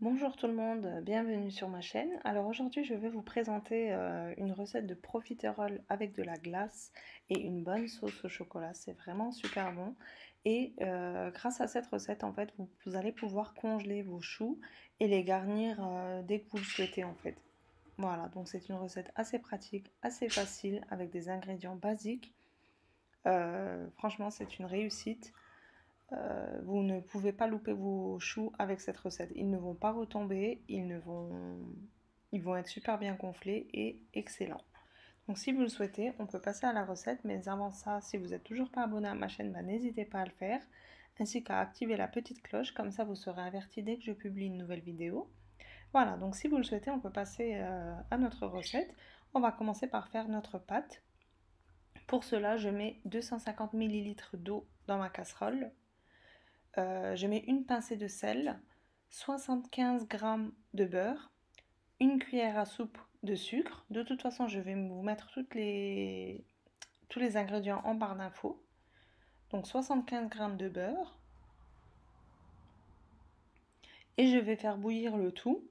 Bonjour tout le monde, bienvenue sur ma chaîne. Alors aujourd'hui je vais vous présenter une recette de profiterole avec de la glace et une bonne sauce au chocolat. C'est vraiment super bon. Et grâce à cette recette en fait vous allez pouvoir congeler vos choux et les garnir dès que vous le souhaitez en fait. Voilà, donc c'est une recette assez pratique, assez facile avec des ingrédients basiques. Franchement c'est une réussite. Vous ne pouvez pas louper vos choux avec cette recette. Ils ne vont pas retomber, ils vont être super bien gonflés et excellents. Donc si vous le souhaitez, on peut passer à la recette, mais avant ça, si vous n'êtes toujours pas abonné à ma chaîne, n'hésitez pas à le faire, ainsi qu'à activer la petite cloche, comme ça vous serez averti dès que je publie une nouvelle vidéo. Voilà, donc si vous le souhaitez, on peut passer à notre recette. On va commencer par faire notre pâte. Pour cela, je mets 250 ml d'eau dans ma casserole. Je mets une pincée de sel, 75 g de beurre, une cuillère à soupe de sucre. De toute façon, je vais vous mettre tous les ingrédients en barre d'infos. Donc 75 g de beurre. Et je vais faire bouillir le tout.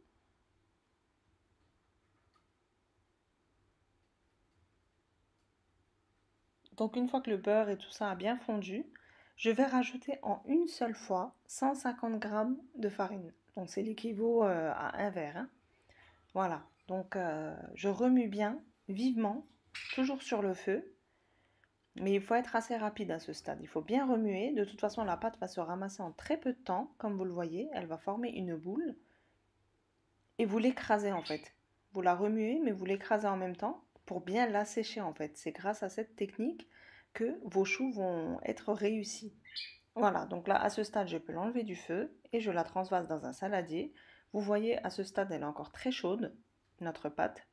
Donc une fois que le beurre et tout ça a bien fondu, je vais rajouter en une seule fois 150 g de farine. Donc c'est l'équivalent à un verre, hein. Voilà, donc je remue bien, vivement, toujours sur le feu. Mais il faut être assez rapide à ce stade. Il faut bien remuer. De toute façon, la pâte va se ramasser en très peu de temps. Comme vous le voyez, elle va former une boule. Et vous l'écrasez en fait. Vous la remuez, mais vous l'écrasez en même temps pour bien l'assécher en fait. C'est grâce à cette technique que vos choux vont être réussis. Voilà, donc là, à ce stade, je peux l'enlever du feu et je la transvase dans un saladier. Vous voyez, à ce stade, elle est encore très chaude, notre pâte.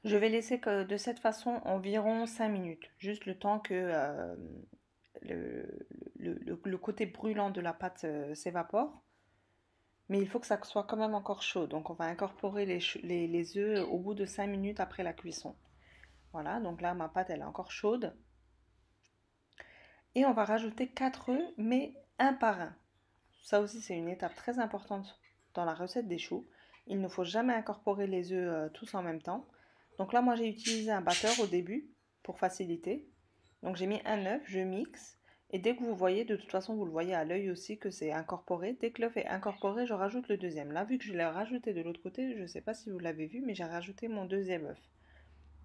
Je vais laisser que de cette façon environ 5 minutes, juste le temps que le, le côté brûlant de la pâte s'évapore. Mais il faut que ça soit quand même encore chaud. Donc on va incorporer les œufs au bout de 5 minutes après la cuisson. Voilà, donc là ma pâte elle est encore chaude. Et on va rajouter 4 œufs, mais un par un. Ça aussi c'est une étape très importante dans la recette des choux. Il ne faut jamais incorporer les œufs tous en même temps. Donc là moi j'ai utilisé un batteur au début pour faciliter. Donc j'ai mis un œuf, je mixe. Et dès que vous voyez, de toute façon vous le voyez à l'œil aussi que c'est incorporé. Dès que l'œuf est incorporé, je rajoute le deuxième. Là vu que je l'ai rajouté de l'autre côté, je ne sais pas si vous l'avez vu, mais j'ai rajouté mon deuxième œuf.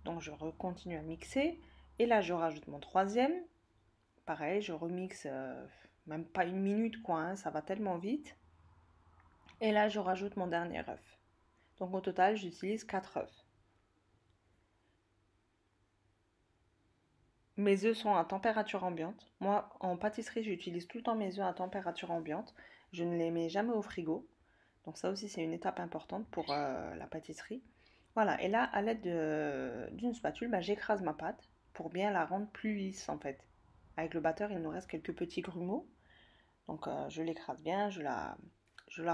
Donc je continue à mixer. Et là je rajoute mon troisième. Pareil, je remixe même pas une minute quoi, hein, ça va tellement vite. Et là je rajoute mon dernier œuf. Donc au total j'utilise 4 œufs. Mes œufs sont à température ambiante. Moi, en pâtisserie, j'utilise tout le temps mes œufs à température ambiante. Je ne les mets jamais au frigo. Donc ça aussi, c'est une étape importante pour la pâtisserie. Voilà, et là, à l'aide d'une spatule, bah, j'écrase ma pâte pour bien la rendre plus lisse en fait. Avec le batteur, il nous reste quelques petits grumeaux. Donc je l'écrase bien, je la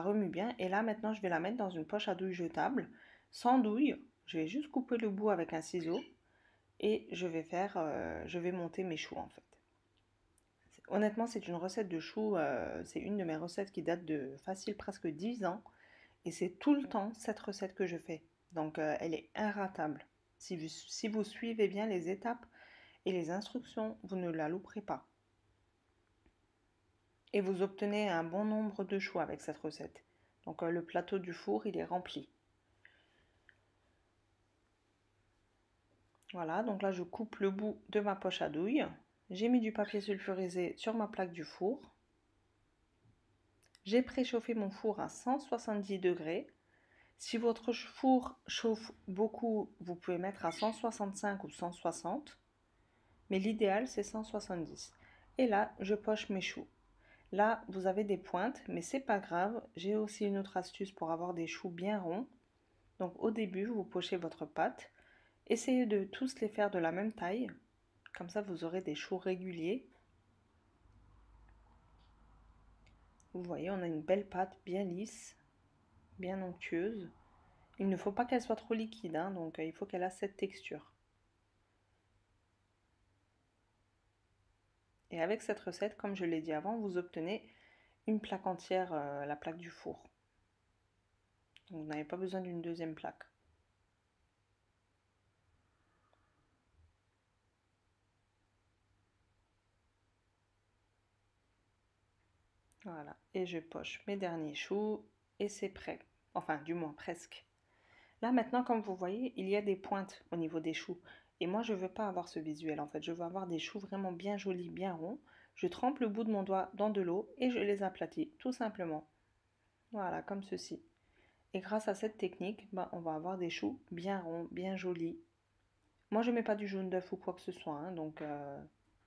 remue bien. Et là, maintenant, je vais la mettre dans une poche à douille jetable. Sans douille, je vais juste couper le bout avec un ciseau et je vais monter mes choux en fait. Honnêtement, c'est une recette de choux, c'est une de mes recettes qui date de facile presque 10 ans et c'est tout le temps cette recette que je fais. Donc elle est inratable. Si vous suivez bien les étapes et les instructions, vous ne la louperez pas. Et vous obtenez un bon nombre de choux avec cette recette. Donc le plateau du four, il est rempli. Voilà, donc là je coupe le bout de ma poche à douille. J'ai mis du papier sulfurisé sur ma plaque du four. J'ai préchauffé mon four à 170 degrés. Si votre four chauffe beaucoup, vous pouvez mettre à 165 ou 160. Mais l'idéal, c'est 170. Et là, je poche mes choux. Là, vous avez des pointes, mais c'est pas grave. J'ai aussi une autre astuce pour avoir des choux bien ronds. Donc au début, vous pochez votre pâte. Essayez de tous les faire de la même taille. Comme ça, vous aurez des choux réguliers. Vous voyez, on a une belle pâte bien lisse, bien onctueuse. Il ne faut pas qu'elle soit trop liquide, hein, donc il faut qu'elle ait cette texture. Et avec cette recette, comme je l'ai dit avant, vous obtenez une plaque entière, la plaque du four. Donc, vous n'avez pas besoin d'une deuxième plaque. Voilà, et je poche mes derniers choux et c'est prêt. Enfin, du moins presque. Là maintenant, comme vous voyez, il y a des pointes au niveau des choux. Et moi, je ne veux pas avoir ce visuel en fait. Je veux avoir des choux vraiment bien jolis, bien ronds. Je trempe le bout de mon doigt dans de l'eau et je les aplatis, tout simplement. Voilà, comme ceci. Et grâce à cette technique, ben, on va avoir des choux bien ronds, bien jolis. Moi, je ne mets pas du jaune d'œuf ou quoi que ce soit, hein, donc,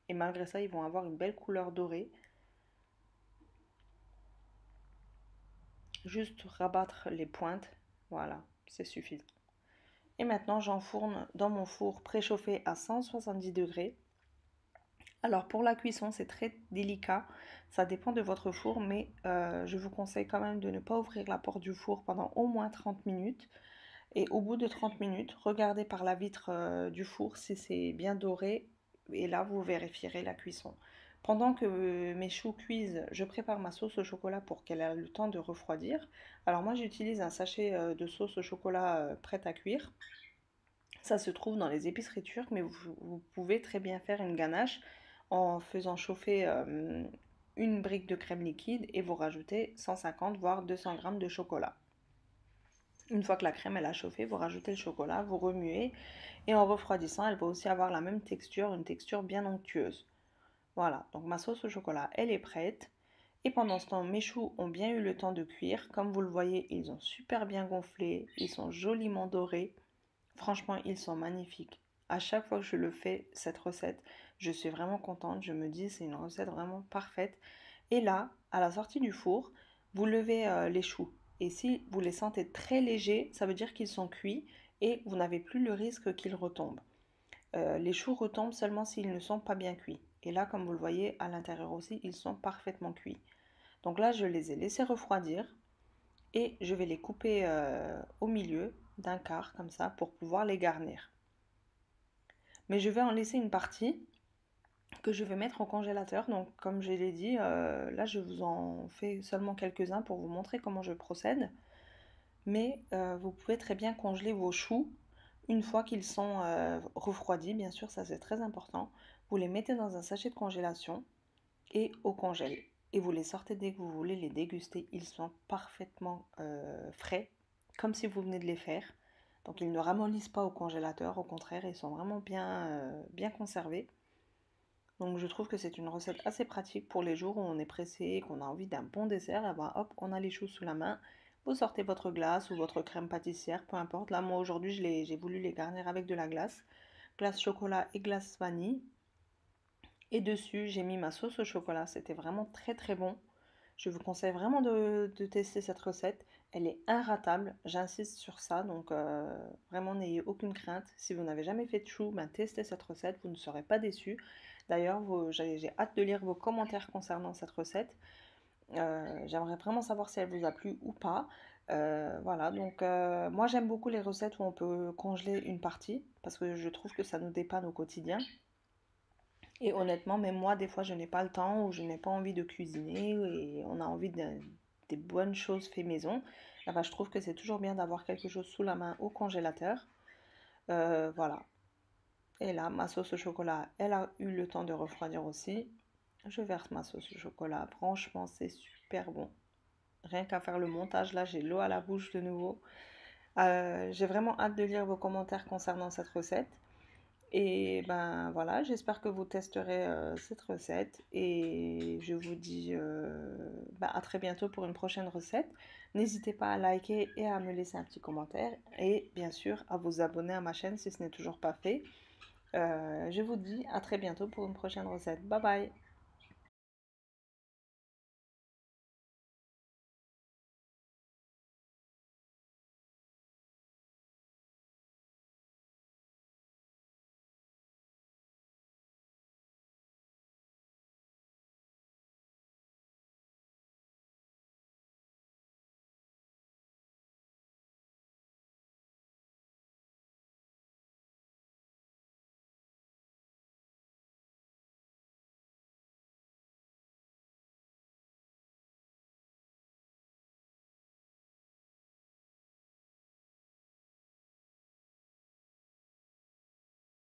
et malgré ça, ils vont avoir une belle couleur dorée. Juste rabattre les pointes, voilà, c'est suffisant. Et maintenant, j'enfourne dans mon four préchauffé à 170 degrés. Alors pour la cuisson, c'est très délicat, ça dépend de votre four, mais je vous conseille quand même de ne pas ouvrir la porte du four pendant au moins 30 minutes. Et au bout de 30 minutes, regardez par la vitre du four si c'est bien doré, et là vous vérifierez la cuisson. Pendant que mes choux cuisent, je prépare ma sauce au chocolat pour qu'elle ait le temps de refroidir. Alors moi j'utilise un sachet de sauce au chocolat prête à cuire. Ça se trouve dans les épiceries turques, mais vous pouvez très bien faire une ganache en faisant chauffer une brique de crème liquide et vous rajoutez 150 voire 200 grammes de chocolat. Une fois que la crème elle a chauffé, vous rajoutez le chocolat, vous remuez et en refroidissant, elle va aussi avoir la même texture, une texture bien onctueuse. Voilà, donc ma sauce au chocolat, elle est prête. Et pendant ce temps, mes choux ont bien eu le temps de cuire. Comme vous le voyez, ils ont super bien gonflé, ils sont joliment dorés. Franchement, ils sont magnifiques. À chaque fois que je le fais, cette recette, je suis vraiment contente. Je me dis, c'est une recette vraiment parfaite. Et là, à la sortie du four, vous levez les choux. Et si vous les sentez très légers, ça veut dire qu'ils sont cuits et vous n'avez plus le risque qu'ils retombent. Les choux retombent seulement s'ils ne sont pas bien cuits. Et là, comme vous le voyez, à l'intérieur aussi, ils sont parfaitement cuits. Donc là, je les ai laissés refroidir et je vais les couper au milieu d'un quart comme ça pour pouvoir les garnir. Mais je vais en laisser une partie que je vais mettre au congélateur. Donc comme je l'ai dit, là je vous en fais seulement quelques-uns pour vous montrer comment je procède. Mais vous pouvez très bien congeler vos choux une fois qu'ils sont refroidis, bien sûr, ça c'est très important. Vous les mettez dans un sachet de congélation et au congèle. Et vous les sortez dès que vous voulez les déguster. Ils sont parfaitement frais, comme si vous venez de les faire. Donc ils ne ramollissent pas au congélateur, au contraire, ils sont vraiment bien conservés. Donc je trouve que c'est une recette assez pratique pour les jours où on est pressé et qu'on a envie d'un bon dessert. Et ben hop, on a les choux sous la main. Vous sortez votre glace ou votre crème pâtissière, peu importe. Là, moi aujourd'hui, j'ai voulu les garnir avec de la glace. Glace chocolat et glace vanille. Et dessus, j'ai mis ma sauce au chocolat. C'était vraiment très très bon. Je vous conseille vraiment de tester cette recette. Elle est inratable, j'insiste sur ça. Donc vraiment, n'ayez aucune crainte. Si vous n'avez jamais fait de chou, ben, testez cette recette, vous ne serez pas déçus. D'ailleurs, j'ai hâte de lire vos commentaires concernant cette recette. J'aimerais vraiment savoir si elle vous a plu ou pas. Voilà, donc moi j'aime beaucoup les recettes où on peut congeler une partie parce que je trouve que ça nous dépanne au quotidien. Et honnêtement, même moi, des fois, je n'ai pas le temps ou je n'ai pas envie de cuisiner et on a envie des bonnes choses fait maison. Ah bah, je trouve que c'est toujours bien d'avoir quelque chose sous la main au congélateur. Voilà. Et là, ma sauce au chocolat, elle a eu le temps de refroidir aussi. Je verse ma sauce au chocolat. Franchement, c'est super bon. Rien qu'à faire le montage, là, j'ai l'eau à la bouche de nouveau. J'ai vraiment hâte de lire vos commentaires concernant cette recette. Et ben voilà, j'espère que vous testerez cette recette et je vous dis ben, à très bientôt pour une prochaine recette. N'hésitez pas à liker et à me laisser un petit commentaire et bien sûr à vous abonner à ma chaîne si ce n'est toujours pas fait. Je vous dis à très bientôt pour une prochaine recette. Bye bye!